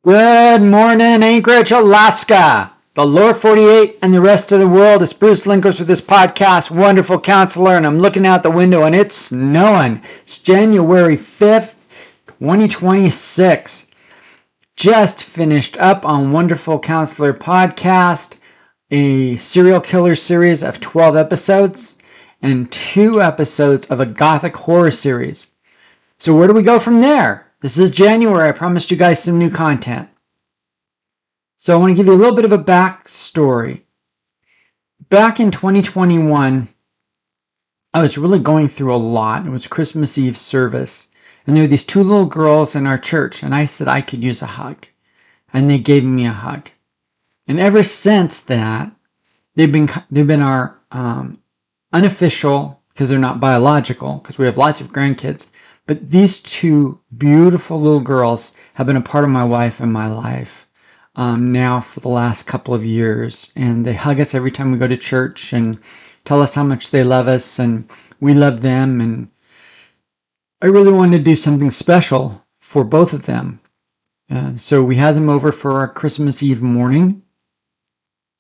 Good morning, Anchorage, Alaska. The lower 48 and the rest of the world. It's Bruce Linkos with this podcast, Wonderful Counselor, and I'm looking out the window and it's snowing. It's January 5th, 2026. Just finished up on Wonderful Counselor podcast, a serial killer series of 12 episodes and 2 episodes of a Gothic Horror series. So where do we go from there? This is January. I promised you guys some new content. So I want to give you a little bit of a backstory. Back in 2021, I was really going through a lot. It was Christmas Eve service. And there were these 2 little girls in our church. And I said I could use a hug. And they gave me a hug. And ever since that, they've been our unofficial, because they're not biological, because we have lots of grandkids. But these 2 beautiful little girls have been a part of my wife and my life now for the last couple of years. And they hug us every time we go to church and tell us how much they love us and we love them. And I really wanted to do something special for both of them. So we had them over for our Christmas Eve morning.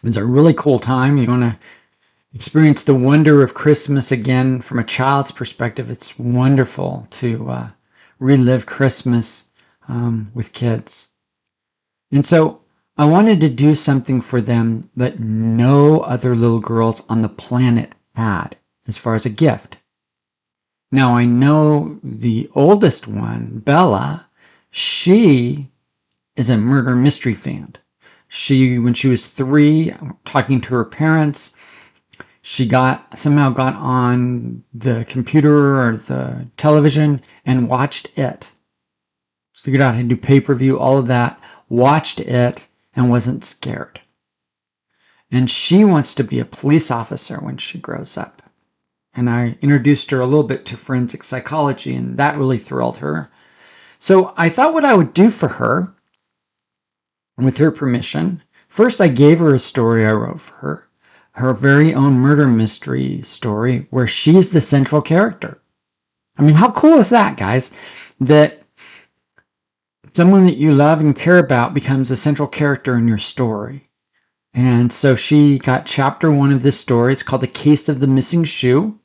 It was a really cool time. You want to experience the wonder of Christmas again from a child's perspective. It's wonderful to relive Christmas with kids. And so I wanted to do something for them that no other little girls on the planet had as far as a gift. Now I know the oldest one, Bella, she is a murder mystery fan. When she was 3, talking to her parents, she somehow got on the computer or the television and watched it. Figured out how to do pay-per-view, all of that, watched it, and wasn't scared. And she wants to be a police officer when she grows up. And I introduced her a little bit to forensic psychology, and that really thrilled her. So I thought what I would do for her, with her permission, first I gave her a story I wrote for her very own murder mystery story where she's the central character. I mean, how cool is that, guys? That someone that you love and care about becomes a central character in your story. And so she got chapter 1 of this story. It's called The Case of the Missing Shoe.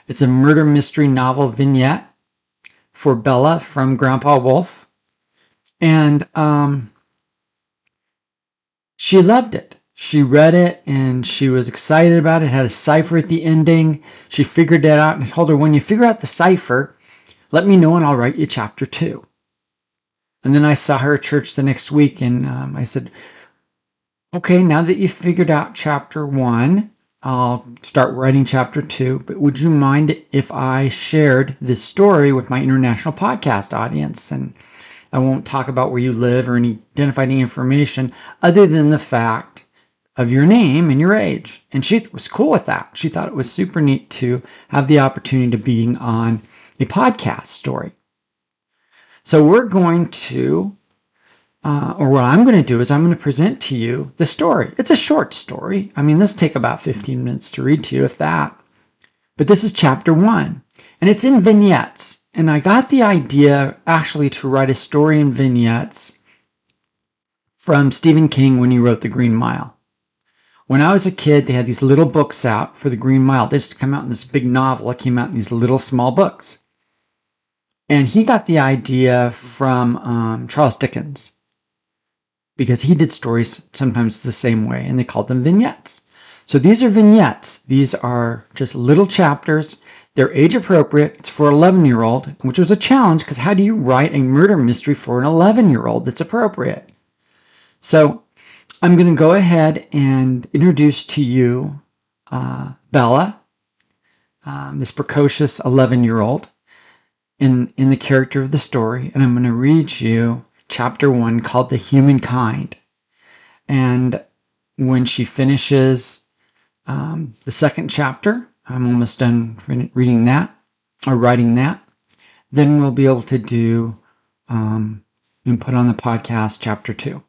It's a murder mystery novel vignette for Bella from Grandpa Wolf. And she loved it. She read it and she was excited about it. It had a cipher at the ending. She figured it out and I told her, when you figure out the cipher, let me know and I'll write you chapter 2. And then I saw her at church the next week and I said, okay, now that you've figured out chapter 1, I'll start writing chapter 2. But would you mind if I shared this story with my international podcast audience? And I won't talk about where you live or identify any information other than the fact of your name and your age. And she was cool with that. She thought it was super neat to have the opportunity to be on a podcast story. So we're going to, or what I'm going to do is I'm going to present to you the story. It's a short story. I mean, this will take about 15 minutes to read to you, if that. But this is chapter 1. And it's in vignettes. And I got the idea actually to write a story in vignettes from Stephen King when he wrote The Green Mile. When I was a kid, they had these little books out for The Green Mile. They used to come out in this big novel. It came out in these little small books. And he got the idea from Charles Dickens because he did stories sometimes the same way, and they called them vignettes. So these are vignettes. These are just little chapters. They're age appropriate. It's for an 11-year-old, which was a challenge because how do you write a murder mystery for an 11-year-old that's appropriate? So I'm going to go ahead and introduce to you Bella, this precocious 11-year-old, in the character of the story. And I'm going to read you chapter 1 called The Humankind. And when she finishes the second chapter, I'm almost done reading that or writing that, then we'll be able to do and put on the podcast chapter 2.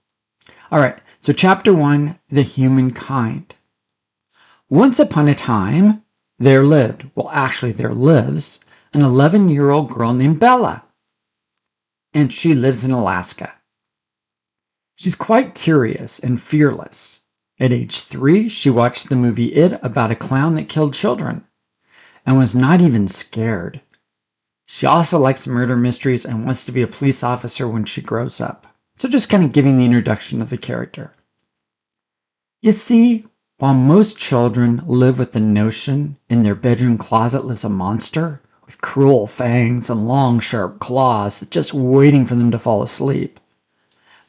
All right. So chapter 1, The Humankind. Once upon a time, there lives, an 11-year-old girl named Bella. And she lives in Alaska. She's quite curious and fearless. At age 3, she watched the movie It about a clown that killed children and was not even scared. She also likes murder mysteries and wants to be a police officer when she grows up. So just kind of giving the introduction of the character. You see, while most children live with the notion in their bedroom closet lives a monster with cruel fangs and long sharp claws that's just waiting for them to fall asleep,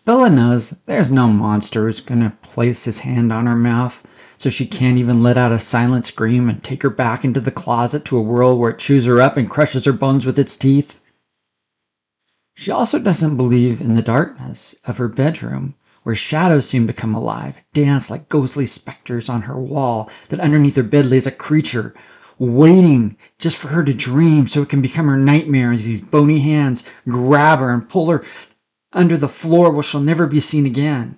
Bella knows there's no monster who's going to place his hand on her mouth so she can't even let out a silent scream and take her back into the closet to a world where it chews her up and crushes her bones with its teeth. She also doesn't believe in the darkness of her bedroom, where shadows seem to come alive, dance like ghostly specters on her wall, that underneath her bed lays a creature waiting just for her to dream so it can become her nightmare as these bony hands grab her and pull her under the floor where she'll never be seen again.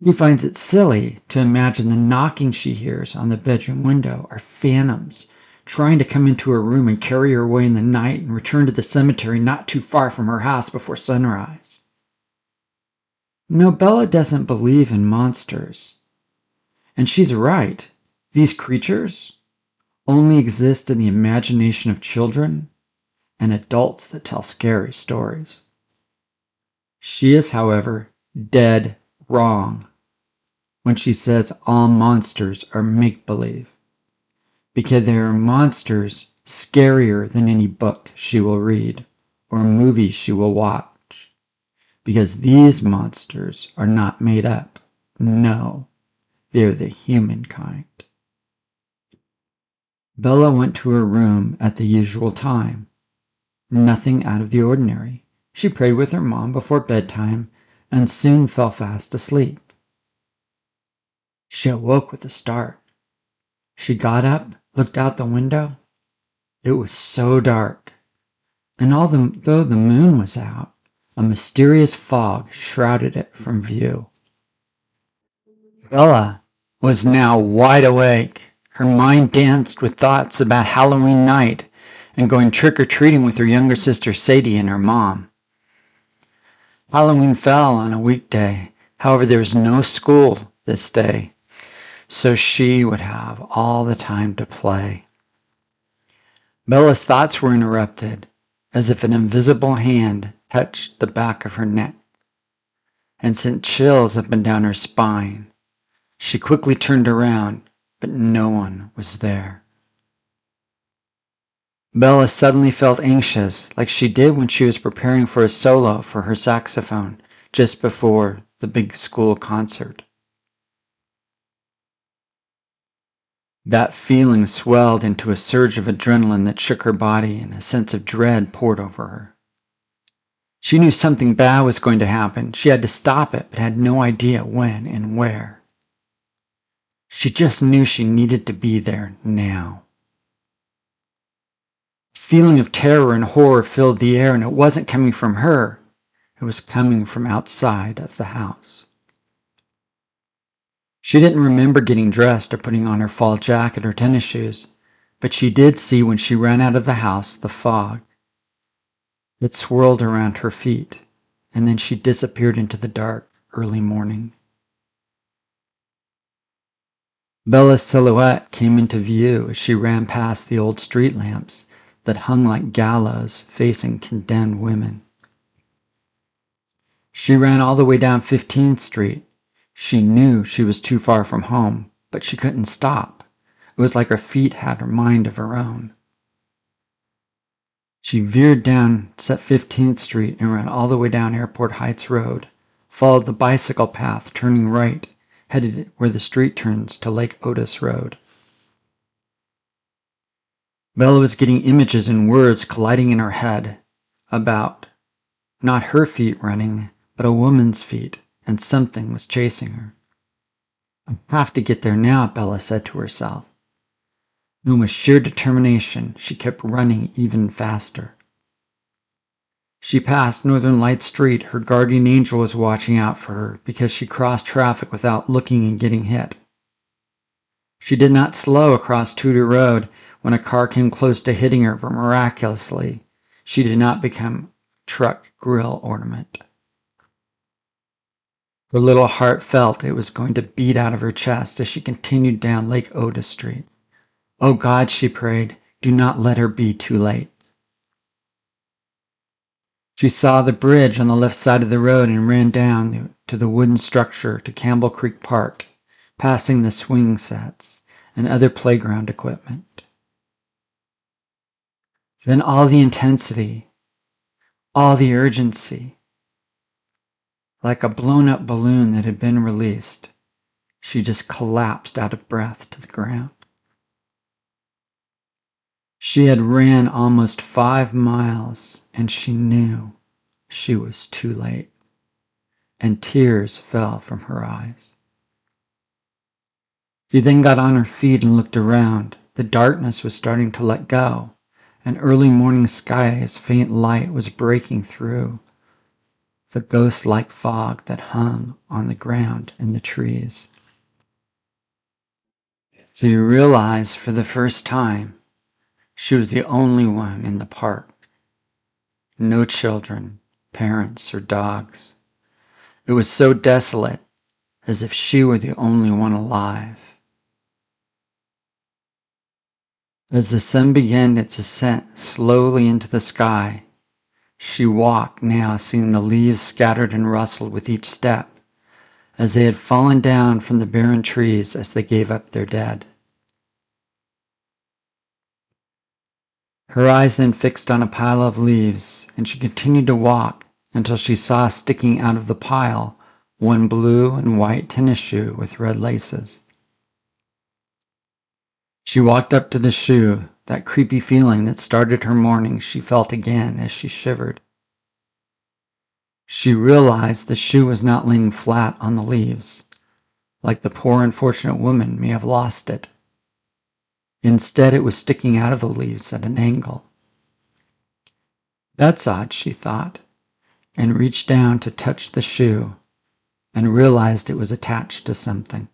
She finds it silly to imagine the knocking she hears on the bedroom window are phantoms trying to come into her room and carry her away in the night and return to the cemetery not too far from her house before sunrise. No, Bella doesn't believe in monsters. And she's right. These creatures only exist in the imagination of children and adults that tell scary stories. She is, however, dead wrong when she says all monsters are make-believe, because there are monsters scarier than any book she will read or movie she will watch, because these monsters are not made up. No, they're the humankind. Bella went to her room at the usual time. Nothing out of the ordinary. She prayed with her mom before bedtime and soon fell fast asleep. She awoke with a start. She got up, looked out the window. It was so dark, and although the moon was out, a mysterious fog shrouded it from view. Bella was now wide awake. Her mind danced with thoughts about Halloween night and going trick-or-treating with her younger sister Sadie and her mom. Halloween fell on a weekday. However, there was no school this day, so she would have all the time to play. Bella's thoughts were interrupted, as if an invisible hand touched the back of her neck and sent chills up and down her spine. She quickly turned around, but no one was there. Bella suddenly felt anxious, like she did when she was preparing for a solo for her saxophone just before the big school concert. That feeling swelled into a surge of adrenaline that shook her body, and a sense of dread poured over her. She knew something bad was going to happen. She had to stop it, but had no idea when and where. She just knew she needed to be there now. A feeling of terror and horror filled the air, and it wasn't coming from her. It was coming from outside of the house. She didn't remember getting dressed or putting on her fall jacket or tennis shoes, but she did see when she ran out of the house the fog. It swirled around her feet, and then she disappeared into the dark, early morning. Bella's silhouette came into view as she ran past the old street lamps that hung like gallows facing condemned women. She ran all the way down 15th Street. She knew she was too far from home, but she couldn't stop. It was like her feet had a mind of her own. She veered down 15th Street and ran all the way down Airport Heights Road, followed the bicycle path, turning right, headed where the street turns to Lake Otis Road. Bella was getting images and words colliding in her head about not her feet running, but a woman's feet, and something was chasing her. I have to get there now, Bella said to herself. And with sheer determination, she kept running even faster. She passed Northern Light Street. Her guardian angel was watching out for her because she crossed traffic without looking and getting hit. She did not slow across Tudor Road when a car came close to hitting her, but miraculously, she did not become a truck grill ornament. Her little heart felt it was going to beat out of her chest as she continued down Lake Otis Street. Oh God, she prayed, do not let her be too late. She saw the bridge on the left side of the road and ran down to the wooden structure to Campbell Creek Park, passing the swing sets and other playground equipment. Then all the intensity, all the urgency, like a blown-up balloon that had been released, she just collapsed out of breath to the ground. She had ran almost 5 miles, and she knew she was too late, and tears fell from her eyes. She then got on her feet and looked around. The darkness was starting to let go. An early morning sky's faint light was breaking through the ghost-like fog that hung on the ground and the trees. She realized for the first time she was the only one in the park. No children, parents, or dogs. It was so desolate, as if she were the only one alive. As the sun began its ascent slowly into the sky, she walked now, seeing the leaves scattered and rustled with each step, as they had fallen down from the barren trees as they gave up their dead. Her eyes then fixed on a pile of leaves, and she continued to walk until she saw sticking out of the pile one blue and white tennis shoe with red laces. She walked up to the shoe. That creepy feeling that started her morning she felt again as she shivered. She realized the shoe was not laying flat on the leaves, like the poor unfortunate woman may have lost it. Instead, it was sticking out of the leaves at an angle. That's odd, she thought, and reached down to touch the shoe and realized it was attached to something.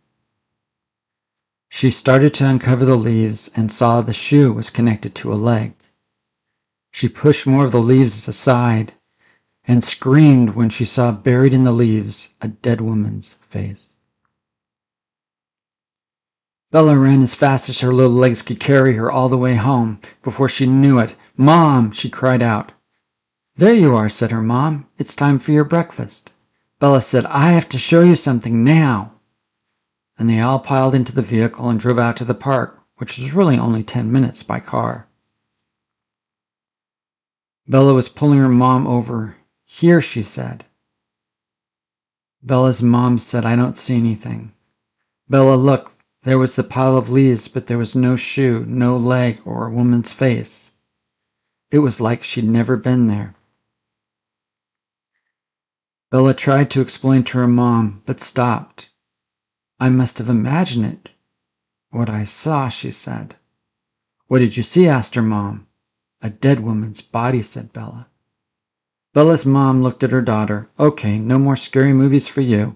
She started to uncover the leaves and saw the shoe was connected to a leg. She pushed more of the leaves aside and screamed when she saw buried in the leaves a dead woman's face. Bella ran as fast as her little legs could carry her all the way home. Before she knew it, "Mom!" she cried out. "There you are," said her mom. "It's time for your breakfast." Bella said, "I have to show you something now." And they all piled into the vehicle and drove out to the park, which was really only 10 minutes by car. Bella was pulling her mom over. "Here," she said. Bella's mom said, "I don't see anything." Bella looked. There was the pile of leaves, but there was no shoe, no leg, or a woman's face. It was like she'd never been there. Bella tried to explain to her mom, but stopped. "I must have imagined it. What I saw," she said. "What did you see?" asked her mom. "A dead woman's body," said Bella. Bella's mom looked at her daughter. "Okay, no more scary movies for you.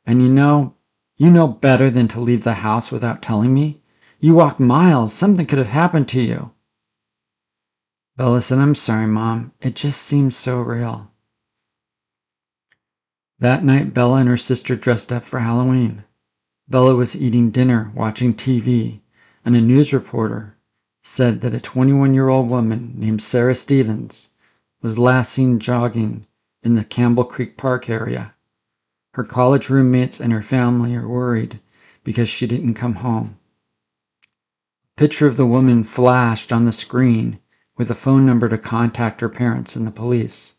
And you know better than to leave the house without telling me. You walked miles. Something could have happened to you." Bella said, "I'm sorry, Mom. It just seems so real." That night, Bella and her sister dressed up for Halloween. Bella was eating dinner, watching TV, and a news reporter said that a 21-year-old woman named Sarah Stevens was last seen jogging in the Campbell Creek Park area. Her college roommates and her family are worried because she didn't come home. A picture of the woman flashed on the screen with a phone number to contact her parents and the police.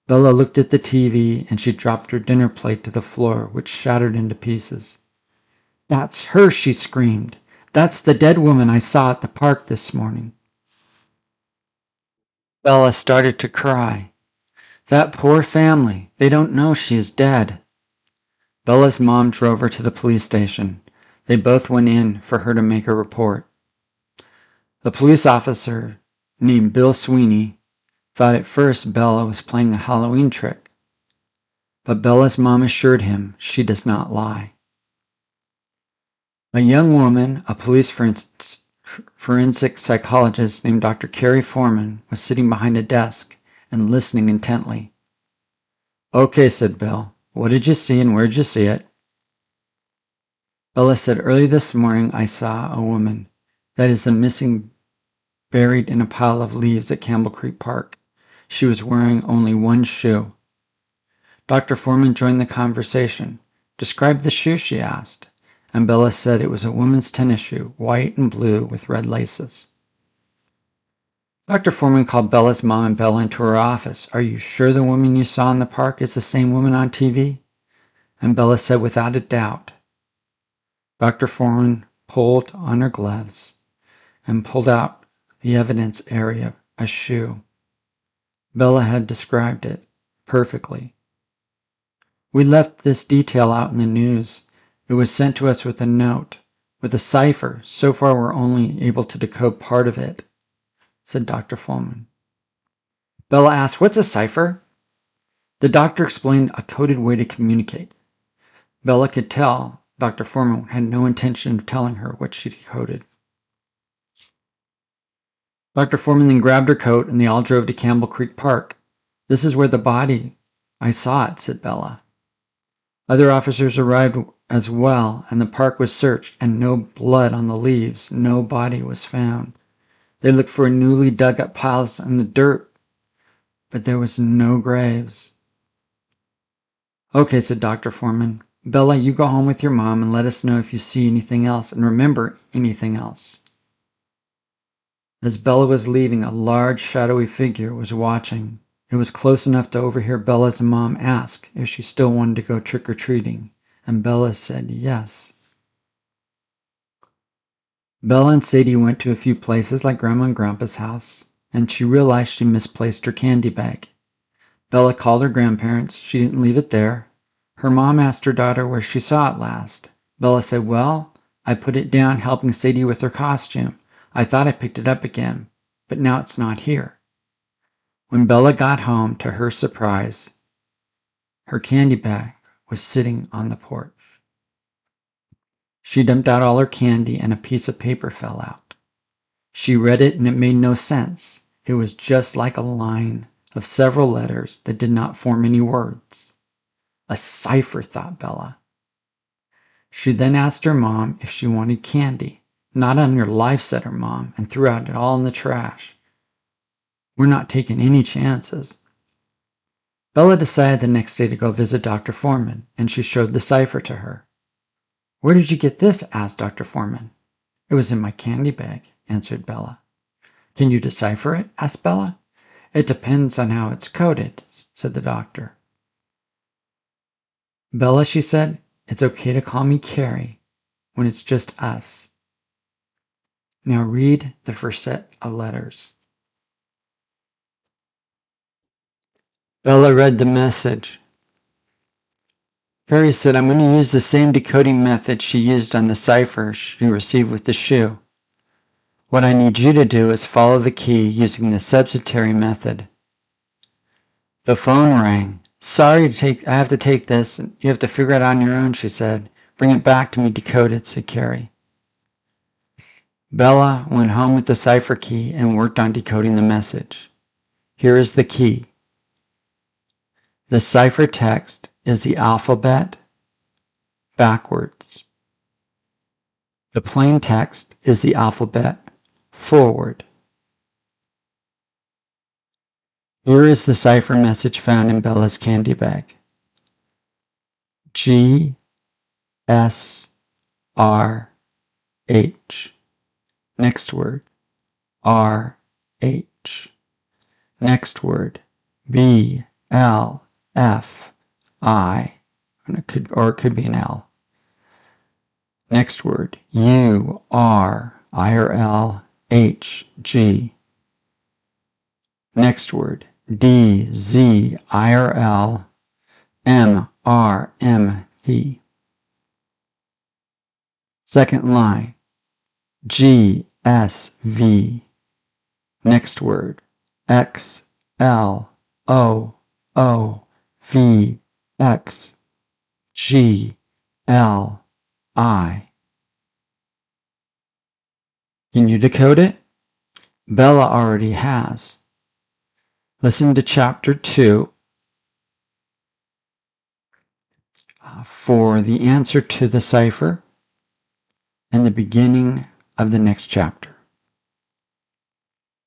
Bella looked at the TV and she dropped her dinner plate to the floor, which shattered into pieces. "That's her!" she screamed. "That's the dead woman I saw at the park this morning." Bella started to cry. That poor family, they don't know she is dead. Bella's mom drove her to the police station. They both went in for her to make a report. The police officer, named Bill Sweeney, thought at first Bella was playing a Halloween trick, but Bella's mom assured him she does not lie. A young woman, a police forensic psychologist named Dr. Carrie Foreman, was sitting behind a desk and listening intently. "Okay," said Bill. What did you see and where did you see it? Bella said, early this morning I saw a woman, that is the missing, buried in a pile of leaves at Campbell Creek Park. She was wearing only one shoe. Dr. Foreman joined the conversation. Describe the shoe, she asked, and Bella said it was a woman's tennis shoe, white and blue with red laces. Dr. Foreman called Bella's mom and Bella into her office. Are you sure the woman you saw in the park is the same woman on TV? And Bella said without a doubt. Dr. Foreman pulled on her gloves and pulled out the evidence area, a shoe. Bella had described it perfectly. We left this detail out in the news. It was sent to us with a note, with a cipher. So far we're only able to decode part of it, said Dr. Foreman. Bella asked, what's a cipher? The doctor explained a coded way to communicate. Bella could tell Dr. Foreman had no intention of telling her what she decoded. Dr. Foreman then grabbed her coat and they all drove to Campbell Creek Park. This is where the body, I saw it, said Bella. Other officers arrived as well, and the park was searched, and no blood on the leaves, no body was found. They looked for newly dug up piles in the dirt, but there was no graves. Okay, said Dr. Foreman. Bella, you go home with your mom and let us know if you see anything else, and remember anything else. As Bella was leaving, a large, shadowy figure was watching. It was close enough to overhear Bella's mom ask if she still wanted to go trick-or-treating, and Bella said yes. Bella and Sadie went to a few places like Grandma and Grandpa's house, and she realized she misplaced her candy bag. Bella called her grandparents. She didn't leave it there. Her mom asked her daughter where she saw it last. Bella said, well, I put it down helping Sadie with her costume. I thought I picked it up again, but now it's not here. When Bella got home, to her surprise, her candy bag was sitting on the porch. She dumped out all her candy and a piece of paper fell out. She read it and it made no sense. It was just like a line of several letters that did not form any words. A cipher, thought Bella. She then asked her mom if she wanted candy. Not on your life, said her mom, and threw it all in the trash. We're not taking any chances. Bella decided the next day to go visit Dr. Foreman, and she showed the cipher to her. Where did you get this? Asked Dr. Foreman. It was in my candy bag, answered Bella. Can you decipher it? Asked Bella. It depends on how it's coded, said the doctor. Bella, she said, it's okay to call me Carrie when it's just us. Now read the first set of letters. Bella read the message. Carrie said, I'm going to use the same decoding method she used on the cipher she received with the shoe. What I need you to do is follow the key using the subsidiary method. The phone rang. Sorry, I have to take this. You have to figure it out on your own, she said. Bring it back to me decoded, said Carrie. Bella went home with the cipher key and worked on decoding the message. Here is the key. The cipher text is the alphabet backwards. The plain text is the alphabet forward. Here is the cipher message found in Bella's candy bag. G S R H. Next word, R H. Next word, B L F I. It could be an L. Next word, U R I or L H G. Next word, D Z I or L M R M T. Second line, G S V. Next word, X L O O V X G L I. Can you decode it? Bella already has. Listen to chapter 2. for the answer to the cipher and the beginning of the next chapter.